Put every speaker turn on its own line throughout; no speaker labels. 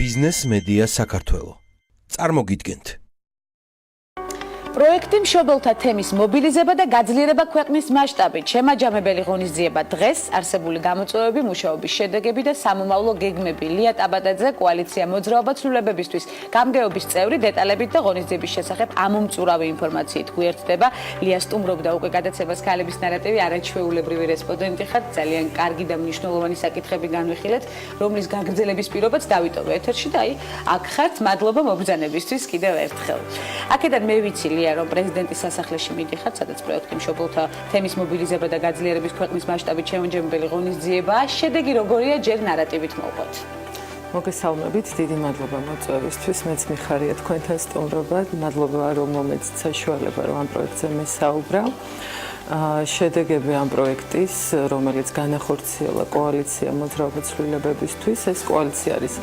ბიზნეს მედია საქართველო. წარმოგიდგენთ.
პროექტი მშობელთა თემის მობილიზება და გაძლიერება ქვეყნის მასშტაბით. შემაჯამებელი ღონისძიება დღეს არსებული გამოწვევები, მუშაობის შედეგები და სამომავლო გეგმები. ლია ტაბატაძე, კოალიცია მოძრაობა ცვლილებებისთვის, გამგეობის წევრი, დეტალებით და ღონისძიების შესახებ ამომწურავი ინფორმაციით გვერდდება. ლია სტუმრობდა უკვე გადაცემას ქალებისნარატივი, არაჩვეულებრივი რესპონდენტი ხართ. ძალიან კარგი და მნიშვნელოვანი საკითხები განვიხილეთ, რომლის გაგრძელების პირობაც დავიტოვე ეთერში და აქ ხართ. მადლობა მობრძანებისთვის კიდევ ერთხელ. აქედან მე ვიცი რომ პრეზიდენტის სასახლეში მიდიხართ, სადაც პროექტი მშობელთა თემის მობილიზება და გაძლიერების ქვეყნის მასშტაბით შემაჯამებელი ღონისძიებაა. შედეგი როგორია, ჯერ ნარატივით მოვყოთ.
მოგესალმებით, დიდი მადლობა მოწვევისთვის. მეც მიხარია თქვენთან სტუმრობა. მადლობა რომ მომეცით საშუალება რომ ამ პროექტზე მესაუბრა. შედეგები ამ პროექტის, რომელიც განახორციელა კოალიცია მოძრაობა ცვლილებებისთვის, ეს კოალიცია არის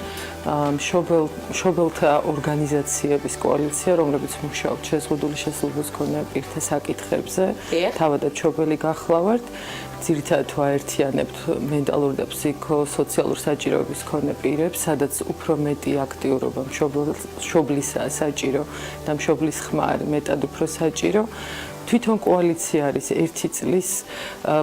მშობელთა ორგანიზაციების კოალიცია, რომლებიც მუშაობთ შეზღუდული შესაძლებლობის მქონე პირთა საკითხებზე. თავადაც მშობელი გახლავართ. ძირითადად ვაერთიანებთ მენტალური და ფსიქო-სოციალურ საჭიროების მქონე პირებს, სადაც უფრო მეტი აქტიურობა მშობლისაა საჭირო და მშობლის ხმა მეტად უფრო საჭირო. თვითონ კოალიცია არის 1 წლის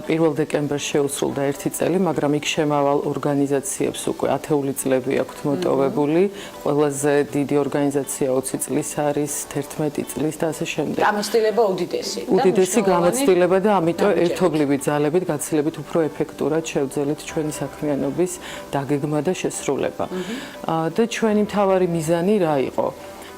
1 დეკემბერს შეუსრულდა 1 წელი, მაგრამ იქ შემავალ ორგანიზაციებს უკვე 10 წლები აქვთ მოტოვებული. ყველაზე დიდი ორგანიზაცია 20 წლის არის, 11 წლის და ასე შემდეგ.
გამოცდილება უდიდესი.
უდიდესი გამოცდილება და ამიტომ ერთობლივი ძალებით გაცილებით უფრო ეფექტურად შევძელით ჩვენი საქმიანობის დაგეგმა და შესრულება. და ჩვენი მთავარი მიზანი რა იყო?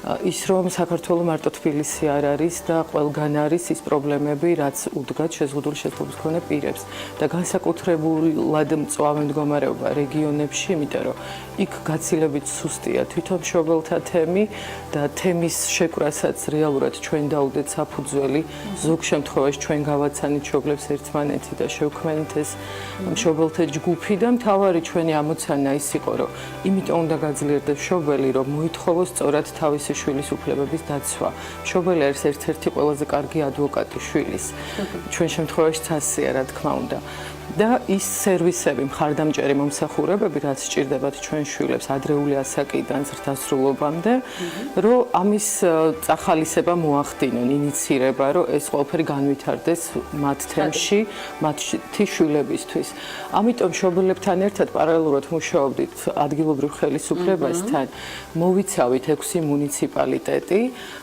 ის რომ საქართველოს მარტო თბილისი არ არის და ყველგან არის ის პრობლემები, რაც უდგათ შეზღუდული შესაძლებლობის მქონე პირებს და განსაკუთრებულად მწვავე მდგომარეობა რეგიონებში, იმიტომ რომ იქ გაცილებით სუსტია თვითონ მშობელთა თემი და თემის შეკვრასაც რეალურად ჩვენ დაუდეთ საფუძველი. ზოგ შემთხვევაში ჩვენ გავაცანით მშობლებს ერთმანეთი და შევქმნით ეს მშობელთა ჯგუფი და მთავარი ჩვენი ამოცანა ის იყო, რომ იმიტომ უნდა გაძლიერდეს მშობელი, რომ მოითხოვოს სწორად თავისი შვილის უფლებების დაცვა. მშობელი არის ერთ-ერთი ყველაზე კარგი ადვოკატი შვილის. ჩვენ შემთხვევაში ასეა, რა თქმა უნდა. და ის სერვისები, მხარდამჭერი მომსახურებები, რაც სჭირდებათ ჩვენ შვილებს ადრეული ასაკიდან ზრდასრულობამდე, რომ ამის წახალისება მოახდინონ, ინიცირება, რომ ეს ყველაფერი განვითარდეს მათ თემში, მათი შვილებისთვის. ამიტომ მშობლებთან ერთად პარალელურად მუშაობდით ადგილობრივ ხელისუფლებასთან, მოვიცავით 6 მუნიციპალიტეტი,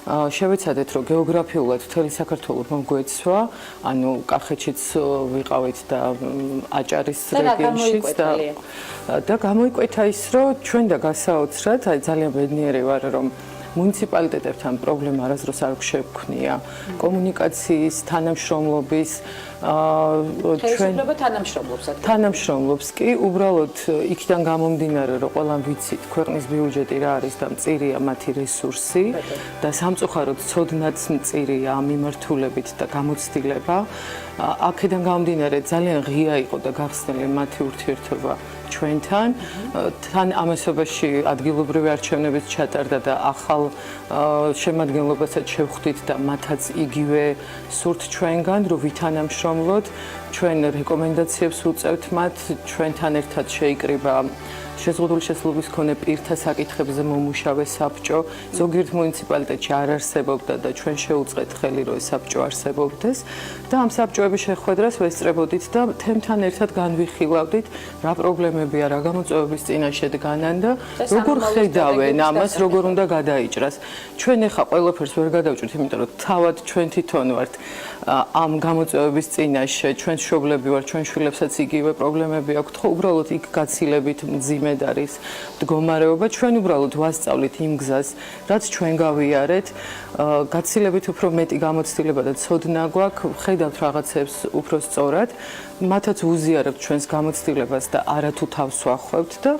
შევეცადეთ, რომ გეოგრაფიულად მთელი საქართველო მოგვეცვა, ანუ კახეთშიც ვიყავით და აჭარის რეგიონშიც და გამოიკვეთა ის, რომ ჩვენ და გასაოცრად, ძალიან ბედნიერი ვარ, რომ მუნიციპალიტეტებთან პრობლემა არასდროს არ გვშევქმნია. კომუნიკაციის, თანამშრომლობის, თანამშრომლობს კი, უბრალოდ იქიდან გამომდინარე, რომ ყველამ ვიცით, ქვეყნის ბიუჯეტი რა არის და მწირია მათი რესურსი და სამწუხაროდ ცოდნაც მწირია ამ მიმართულებით და გამოცდილება. აქედან გამომდინარე, ძალიან ღია იყო და გახსნილი მათი ურთიერთობა ჩვენთან. თან ამასობაში ადგილობრივი არჩევნებიც ჩატარდა და ახალ შემადგენლობასაც შევხვდით და მათაც იგივე სურთ ჩვენგან, რომ ვითანამშრომლოთ. ჩვენ რეკომენდაციებს უწევთ მათ, ჩვენთან ერთად შეიკრიბა შეზღუდული შესაძლებლობის მქონე პირთა საკითხებზე მომუშავე საბჭო. ზოგიერთ მუნიციპალიტეტში არ არსებობდა და ჩვენ შეუწყეთ ხელი, რომ ეს საბჭო არსებობდეს და ამ საბჭოების შეხვედრას ვესწრებოდით და თემთან ერთად განვიხილავდით, რა პრობლემებია, რა გამოწვევების წინაშე დგანან და როგორ ხედავენ ამას, როგორ უნდა გადაიჭრას. ჩვენ ახლა ყველაფერს ვერ გადავჭრით, იმიტომ რომ თავად ჩვენ თვითონ ვართ ამ გამოწვევების წინაშე, ჩვენ მშობლები ვართ, ჩვენ შვილებსაც იგივე პრობლემები აქვთ, ხო უბრალოდ იქ გაცილებით მძიმე არის მდგომარეობა. ჩვენ უბრალოდ ვასწავლით იმ გზას, რაც ჩვენ გავიარეთ. გაცილებით უფრო მეტი გამოცდილება და ცოდნა გვაქვს, ხედავთ რაღაცებს უფრო სწორად. მათაც უზიარებთ ჩვენს გამოცდილებას და არათუ თავს ვახვევთ და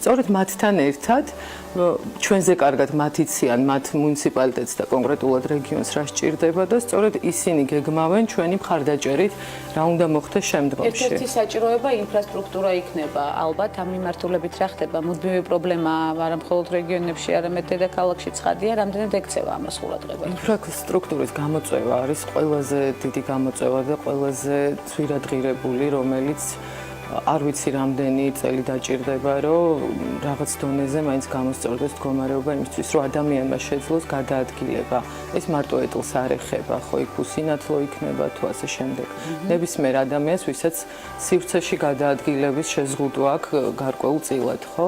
სწორედ მათთან ერთად ჩვენზე კარგად მათ იციან მათ მუნიციპალიტეტს და კონკრეტულად რეგიონს რა სჭირდება და სწორედ ისინი გეგმავენ ჩვენი მხარდაჭერით რა უნდა მოხდეს შემდგომში.
ერთ-ერთი საჭიროება ინფრასტრუქტურა იქნება. ალბათ ამ მიმართულებით რა ხდება? მუდმივი პრობლემა არა მხოლოდ რეგიონებში, არამედ დედაქალაქში ცხადია, რამდენად ექცევა ამას ყურადღებას.
ინფრასტრუქტურის გამოწვევა არის ყველაზე დიდი გამოწვევა და ყველაზე ძვირადღირებული, რომელიც არ ვიცი რამდენი წელი დაჭირდება, რომ რაღაც დონეზე მაინც გამოსწორდეს მდგომარეობა იმისთვის, რომ ადამიანმა შეძლოს გადაადგილება. ეს მარტო ეტლს არ ეხება, ხო, იქ უსინათლო იქნება თუ ასე შემდეგ. ნებისმიერ ადამიანს, ვისაც სივრცეში გადაადგილების შეზღუდვა აქვს გარკვეულწილად, ხო?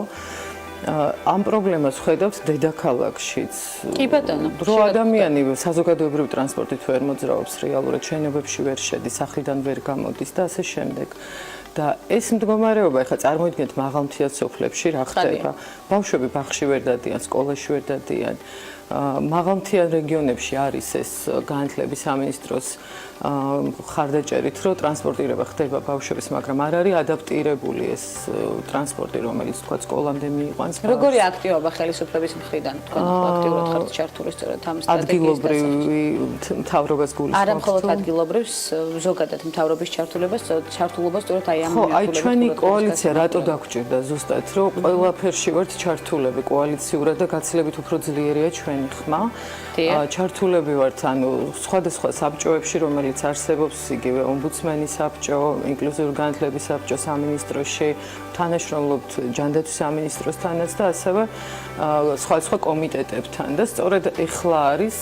ამ პრობლემას ხედავთ დედაქალაქშიც.
კი ბატონო.
რო ადამიანი საზოგადოებრივი ტრანსპორტით ვერ მოძრაობს რეალურად, შენობებში ვერ შედის, სახლიდან ვერ გამოდის და ასე შემდეგ. და ეს მდგომარეობა, ეხლა წარმოიდგინეთ მაღალმთიან სოფლებში რა ხდება. ბავშვები ბაღში ვერ დადიან, სკოლაში ვერ დადიან. მაღალმთიან რეგიონებში არის ეს განათლების სამინისტროს ხარდაჭერით, რომ ტრანსპორტირება ხდება ბავშვების, მაგრამ არ არის ადაპტირებული ეს ტრანსპორტი, რომელიც თქვა სკოლამდე მიიყვანს.
როგორი აქტივობა ხელისუფლების მხრიდან, თქვა აქტიურად ხართ ჩართული სწორედ ამ სტრატეგიის
ადგილობრივი მთავრობას გულისხმობთ?
არა მხოლოდ ადგილობრივს, ზოგადად მთავრობის ჩართულობა სწორედ აი ამ
ხო, აი ჩვენი კოალიცია რატო დაგვჭირდა ზუსტად, რომ ყველაფერში ვართ ჩართულები კოალიციურად და გაცილებით უფრო ძლიერია ჩვენი ხმა. ჩართულები ვართ ანუ სხვადასხვა საბჭოებში, რომელიც არსებობს, იგივე ომბუდსმენის საბჭო, ინკლუზიური განათლების საბჭო სამინისტროში, თანაშრომლობთ ჯანდაცვის სამინისტროსთანაც და ასევე სხვადასხვა კომიტეტებთან და სწორედ ეხლა არის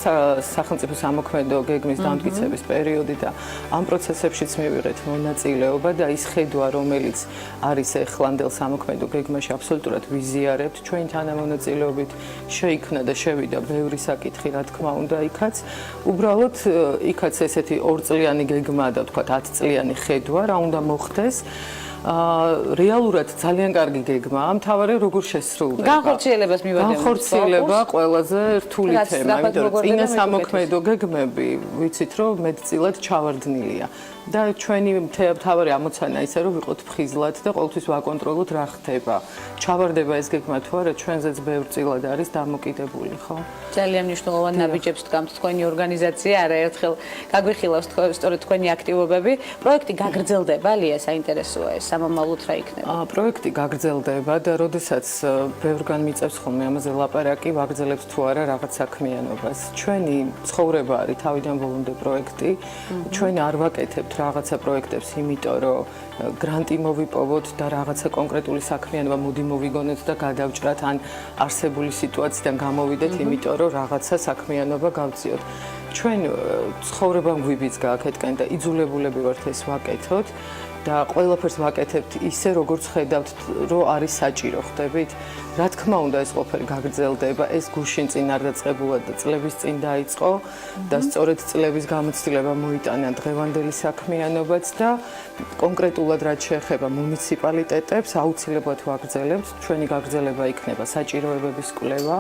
სახელმწიფო სამოქმედო გეგმის დამტკიცების პერიოდი და ამ პროცესებშიც მივიღეთ მონაწილეობა და ის ხედვა, რომელიც არის ეხლანდელ სამოქმედო გეგმაში აბსოლუტურად ვიზიარებთ ჩვენი თანამონაწილეობით შეიქმნა და შევიდა ბევრი საკითხი, რა თქმა უნდა, იქაც უბრალოდ იქაც ესეთი 2 წლიანი გეგმა და თქვა 10 წლიანი ხედვა რა უნდა მოხდეს. რეალურად ძალიან კარგი გეგმაა, მთავარი როგორ შესრულდება.
განხორციელებას მივაგებთ.
განხორციელება ყველაზე რთული თემა, იმიტომ რომ წინა სამოქმედო გეგმები ვიცით რომ მეტწილად ჩავარდნილია. და ჩვენი მთავარი ამოცანა ისე რომ ვიყოთ ფხიზლად და ყოველთვის ვაკონტროლოთ რა ხდება. ჩავარდება ეს გეგმა თუ არა, ჩვენზეც ბევრწილად არის დამოკიდებული, ხო?
ძალიან მნიშვნელოვანი ნაბიჯებს დგამთ თქვენი ორგანიზაცია, არაერთხელ გაგვიხილავს სწორედ თქვენი აქტივობები. პროექტი გაგრძელდება, ლია, საინტერესოა ეს, სამომავლოდ რა იქნება?
პროექტი გაგრძელდება და როდესაც ბევრგან მიწევს ხოლმე ამაზე ლაპარაკი, ვაგრძელებთ თუ არა რაღაც საქმიანობას. ჩვენი ცხოვრება არის თავიდან ბოლომდე პროექტი. ჩვენ არ ვაკეთებთ რაღაცა პროექტებს, იმიტომ რომ გრანტი მოვიპოვოთ და რაღაცა კონკრეტული საქმიანობა მოდი მოვიგონოთ და გადავჭრათ ან არსებული სიტუაციიდან გამოვიდეთ, იმიტომ რომ რაღაცა საქმიანობა გავწიოთ. ჩვენ ცხოვრება გვიბიც გააკეთკენ და იძულებულები ვართ ეს ვაკეთოთ და ყველაფერს ვაკეთებთ ისე, როგორც ხედავთ, რომ არის საჭირო, ხდებით? რა თქმა უნდა, ეს ყველაფერი გაგრძელდება, ეს გუშინ წინ არ დაწყებულა და წლების წინ დაიწყო და სწორედ წლების გამოცდილება მოიტანა დღევანდელი საქმიანობაც და კონკრეტულად რაც შეეხება მუნიციპალიტეტებს, აუცილებლად ვაგრძელებთ. ჩვენი გაგრძელება იქნება საჭიროებების კვლევა,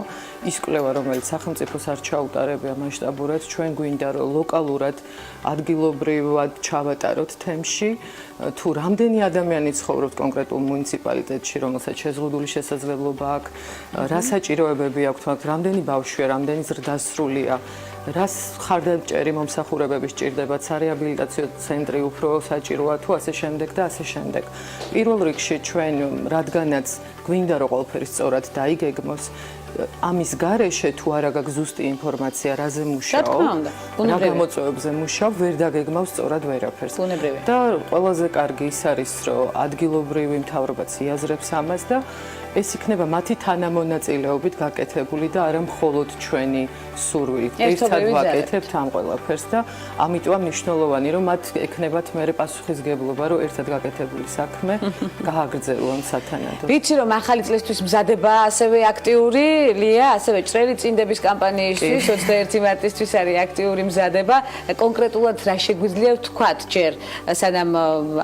ის კვლევა, რომელიც სახელმწიფოს არ ჩაუტარებია მასშტაბურად, ჩვენ გვინდა რომ ლოკალურად, ადგილობრივად ჩავატაროთ თემში, თუ რამდენი ადამიანი ცხოვრობს კონკრეტულ მუნიციპალიტეტში, რომელსაც შეზღუდული შესაძლებლობა აქვს, რა საჭიროებები აქვს, რამდენი ბავშვია, რამდენი ზრდასრულია, რას ხარდაჭერი მომსახურებები სჭირდებათ, სარეაბილიტაციო ცენტრი უფრო საჭიროა თუ ასე შემდეგ და ასე შემდეგ. პირველ რიგში ჩვენ რადგანაც გვინდა რომ ყველაფერი სწორად დაიგეგმოს, ამის გარეშე თუ არა გაქვს ზუსტი ინფორმაცია, რაზე მუშაობ, რა გამოწვევებზე მუშაობ, ვერ დაგეგმავ სწორად ვერაფერს. და ყველაზე კარგი ის არის, რომ ადგილობრივი მთავრობაც იაზრებს ამას და ეს იქნება მათი თანამონაწილეობით გაკეთებული და არა მხოლოდ ჩვენი სურვილით. ერთად ვაკეთებთ ამ ყველაფერს და ამიტომ მნიშვნელოვანი რომ მათ ექნებათ მერე პასუხისგებლობა, რომ ერთად გაკეთებული საქმე გააგრძელონ სათანადოდ.
ვიცი რომ ახალი წლისთვის მზადება ასევე აქტიური, ლია, ასევე ჭრელი წინდების კამპანიისთვის 21 მარტისთვის არის აქტიური მზადება. კონკრეტულად რა შეგვიძლია ვთქვათ ჯერ, სანამ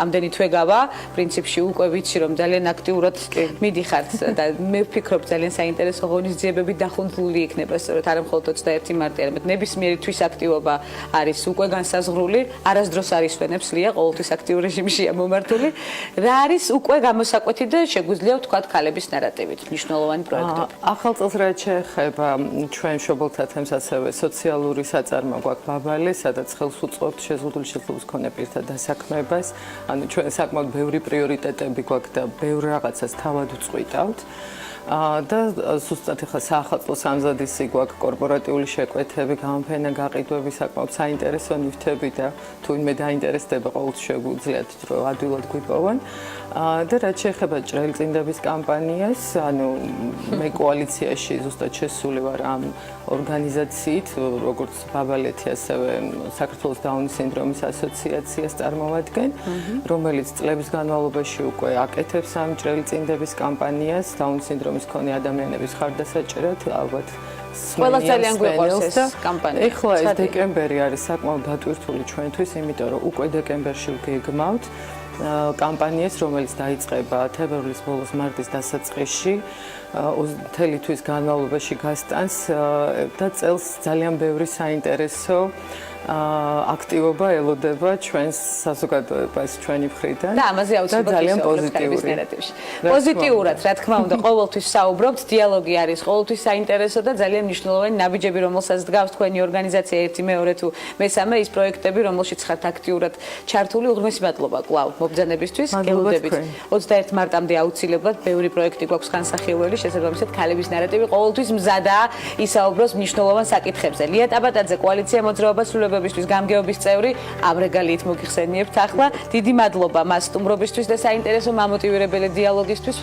ამდენი თვე გავა, პრინციპში უკვე ვიცი რომ ძალიან აქტიურად მიდიხართ და მე ვფიქრობ ძალიან საინტერესო ღონისძიებები დახუნთული იქნება სწორედ არა მხოლოდ 21 მარტი, არამედ ნებისმიერი თვის აქტივობა არის უკვე განსაზღვრული, არასდროს არ ისვენებს ლია, ყოველთვის აქტიურ რეჟიმშია მომართული. რა არის უკვე გამოსაკვეთი და შეგვიძლია ვთქვათ ქალების ნარატივით მნიშვნელოვანი პროექტები?
ახალ წელს რაც შეეხება ჩვენ მშობელთა თემს, ასევე სოციალური საწარმო გვაქვს ბაბალე, სადაც ხელს უწყობთ შეზღუდული შესაძლებლობის მქონე პირთა დასაქმებას. ანუ ჩვენ საკმაოდ ბევრი პრიორიტეტები გვაქვს და ბევრ რაღაცას თავად ვწყვიტავთ. და ზუსტად ახლა საახალწლო სამზადისი გვაქვს კორპორატიული შეკვეთები, გამოფენა, გაყიდვები, საკმაოდ საინტერესო ნივთები და თუ ვინმე დაინტერესდება, ყოველთვის შეგვიძლიათ რომ ადვილად გვიპოვონ. და რაც შეეხება ჭრელწინდების კამპანიას, ანუ მე კოალიციაში ზუსტად შესული ვარ ამ ორგანიზაციით, როგორც ბაბალეთი, ასევე საქართველოს დაუნის სინდრომის ასოციაციას წარმოვადგენ, რომელიც წლების განმავლობაში უკვე აკეთებს ამ ჭრელწინდების კამპანიას, დაუნის სინდრომის მქონე ადამიანების ხარდასაჭერად, ალბათ
ყველა ძალიან გვიყვარს ეს კამპანია.
ეხლა ეს დეკემბერი არის საკმაოდ დატვირთული ჩვენთვის, იმიტომ რომ უკვე დეკემბერში ვგეგმავთ კამპანიას, რომელიც დაიწყება თებერვლის ბოლოს მარტის დასაწყისში, მთელი თვის განმავლობაში გასტანს და წელს ძალიან ბევრი საინტერესო აქტივობა ელოდება ჩვენს საზოგადოებას ჩვენი მხრიდან
და ამაზე აუცილებლად
პოზიტიური.
პოზიტიურად, რა თქმა უნდა, ყოველთვის საუბრობთ, დიალოგი არის ყოველთვის საინტერესო და ძალიან მნიშვნელოვანი ნაბიჯები, რომელსაც დგავს თქვენი ორგანიზაცია ერთი მეორე თუ მესამე ის პროექტები, რომელშიც ხართ აქტიურად ჩართული. უღრმესი მადლობა კვლავ მობრძანებისთვის, გელოდებით. 21 მარტამდე აუცილებლად ბევრი პროექტი გვაქვს განსახილველი, შესაბამისად ქალებისნარატივი ყოველთვის მზადაა ისაუბროს მნიშვნელოვან საკითხებზე. ლია ტაბატაძე, კოალიცია მოძრაობა სრულებებისთვის გამგეობის წევრი, ამ რეგალიით მოგიხსენიებთ ახლა. დიდი მადლობა მას სტუმრობისთვის და საინტერესო მამოტივირებელი დიალოგისთვის.